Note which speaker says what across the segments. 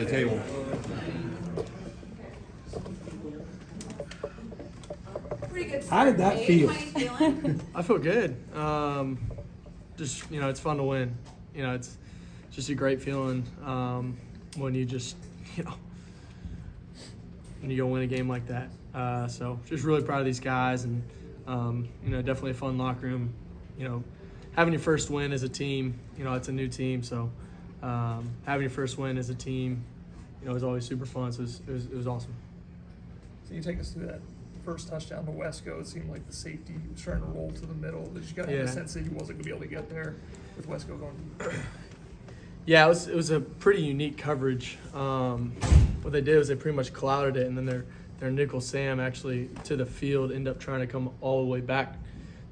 Speaker 1: The table.
Speaker 2: How did that feel?
Speaker 3: I feel good. Just, it's fun to win. It's just a great feeling when you just, when you go win a game like that. So just really proud of these guys and, definitely a fun locker room. Having your first win as a team, it's a new team. So having your first win as a team, is always super fun. So it was awesome.
Speaker 4: So you take us through that first touchdown to Wesco. It seemed like the safety was trying to roll to the middle. Did you got the sense that he wasn't going to be able to get there with Wesco going?
Speaker 3: Yeah, it was a pretty unique coverage. What they did was they pretty much clouded it, and then their nickel Sam actually to the field ended up trying to come all the way back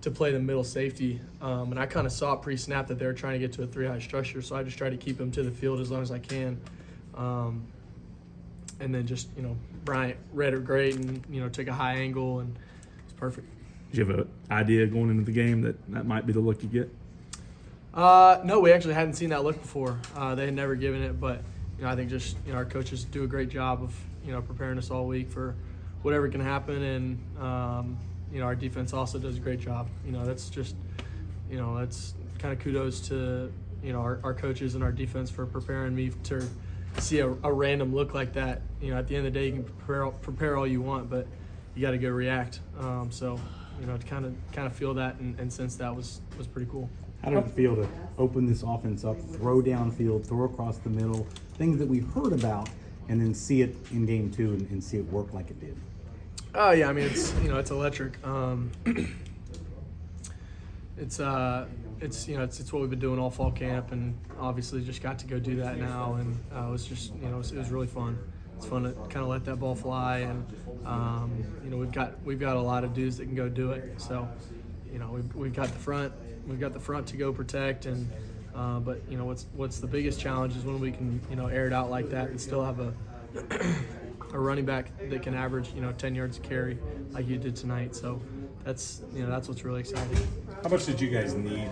Speaker 3: to play the middle safety. And I kind of saw it pre-snap that they were trying to get to a three-high structure, so I just tried to keep him to the field as long as I can. And then just, Bryant read it great and, took a high angle, and it's perfect.
Speaker 1: Did you have an idea going into the game that might be the look you get?
Speaker 3: No, we actually hadn't seen that look before. They had never given it, but, I think just, our coaches do a great job of, preparing us all week for whatever can happen. And, our defense also does a great job. That's just, that's kind of kudos to, our coaches and our defense for preparing me to see a random look like that. At the end of the day, you can prepare all you want, but you got to go react. So, to kind of feel that and sense that was pretty cool.
Speaker 2: How did it feel to open this offense up, throw downfield, throw across the middle, things that we've heard about, and then see it in game two and see it work like it did?
Speaker 3: Oh yeah, I mean it's it's electric. It's what we've been doing all fall camp, and obviously just got to go do that now, and it was just it was really fun. It's fun to kind of let that ball fly, and we've got a lot of dudes that can go do it. So we've got the front to go protect, and but what's the biggest challenge is when we can air it out like that and still have a running back that can average 10 yards a carry like you did tonight. So that's what's really exciting.
Speaker 5: How much did you guys need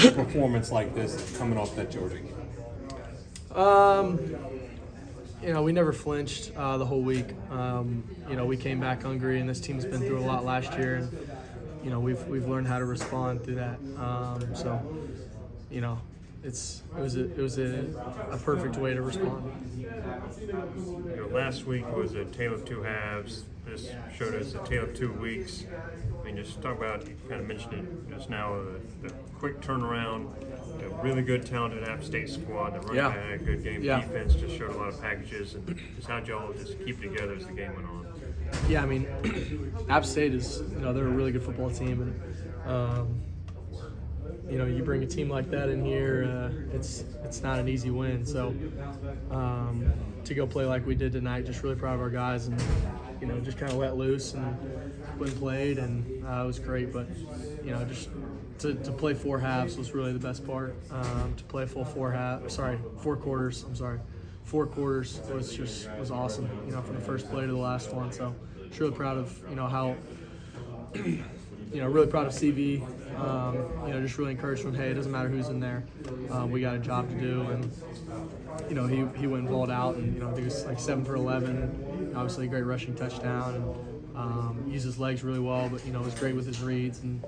Speaker 5: a performance like this coming off that Georgia game?
Speaker 3: We never flinched the whole week. We came back hungry, and this team's been through a lot last year, and we've learned how to respond through that. So it was a perfect way to respond.
Speaker 6: Last week was a tale of two halves. This showed us a tale of 2 weeks. I mean, just talk about, you kind of mentioned it just now, the quick turnaround, a really good, talented App State squad, the running back, good game defense, just showed a lot of packages, and just how'd y'all just keep it together as the game went on?
Speaker 3: Yeah, I mean, App State is, they're a really good football team, and you bring a team like that in here, it's not an easy win. So to go play like we did tonight, just really proud of our guys, and just kind of let loose and went and played, and it was great. But just to play 4 halves was really the best part. To play full 4 quarters. 4 quarters was awesome. From the first play to the last one. So just really proud of how. Really proud of CV. Just really encouraged him. Hey, it doesn't matter who's in there. We got a job to do, and he went and balled out, and I think it was like 7 for 11. Obviously, a great rushing touchdown, and used his legs really well. But was great with his reads, and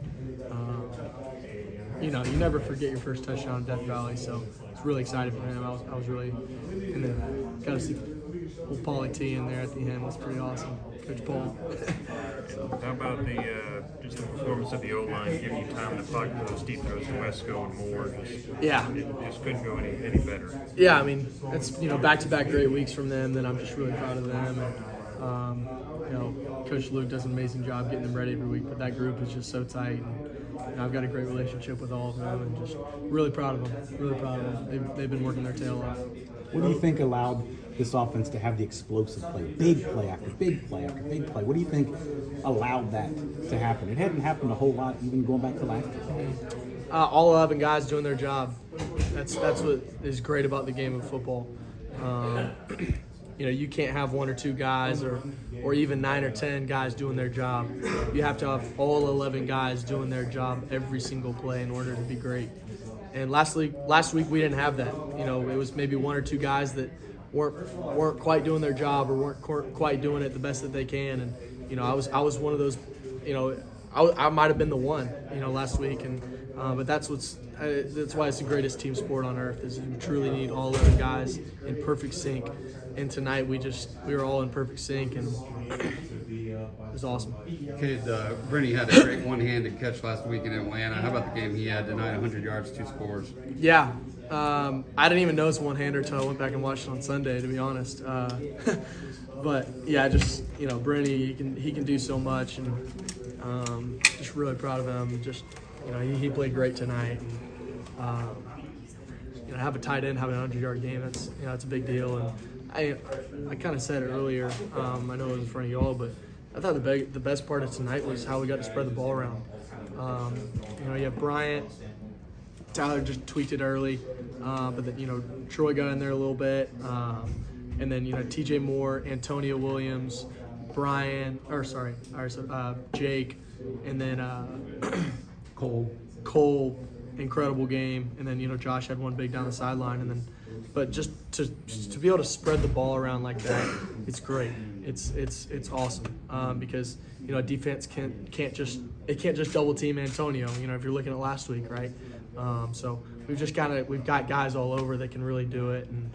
Speaker 3: you never forget your first touchdown in Death Valley. So it's really excited for him. I was really, and then got to see old Paulie T in there at the end was pretty awesome. Coach Paul.
Speaker 6: So how about just the performance of the O-line, giving you time to pocket for those deep throws to Wesco and more? It just couldn't go any better.
Speaker 3: Yeah, I mean, it's back-to-back great weeks from them. Then I'm just really proud of them, and Coach Luke does an amazing job getting them ready every week. But that group is just so tight, and I've got a great relationship with all of them, and just really proud of them. Really proud of them. They've been working their tail off.
Speaker 2: What do you think allowed this offense to have the explosive play, big play after big play after big play? What do you think allowed that to happen? It hadn't happened a whole lot, even going back to last year.
Speaker 3: All 11 guys doing their job. That's what is great about the game of football. You can't have 1 or 2 guys or even 9 or 10 guys doing their job. You have to have all 11 guys doing their job every single play in order to be great. And last week we didn't have that. It was maybe 1 or 2 guys that weren't quite doing their job or weren't quite doing it the best that they can. And you know, I was one of those. You know, I might have been the one. You know, last week, and but that's why it's the greatest team sport on earth. Is you truly need all of the guys in perfect sync. And tonight we were all in perfect sync, and it was awesome.
Speaker 7: Cade, Brenny had a great one-handed catch last week in Atlanta. How about the game he had tonight? 100 yards, 2 scores.
Speaker 3: Yeah, I didn't even notice one-hander until I went back and watched it on Sunday, to be honest. But yeah, just you know, Brenny, he can do so much, and just really proud of him. Just you know, he played great tonight. And, you know, have a tight end, having a 100-yard game. That's a big deal. And I kind of said it earlier. I know it was in front of y'all, but I thought the best part of tonight was how we got to spread the ball around. You know, you have Bryant. Tyler just tweaked it early, but then, you know, Troy got in there a little bit. And then, you know, TJ Moore, Antonio Williams, Jake, and then Cole, incredible game. And then, you know, Josh had one big down the sideline. And then, but just to be able to spread the ball around like that, it's great. It's awesome because, you know, defense can't just double team Antonio. You know, if you're looking at last week, right? So we've got guys all over that can really do it and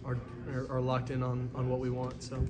Speaker 3: are locked in on what we want. So.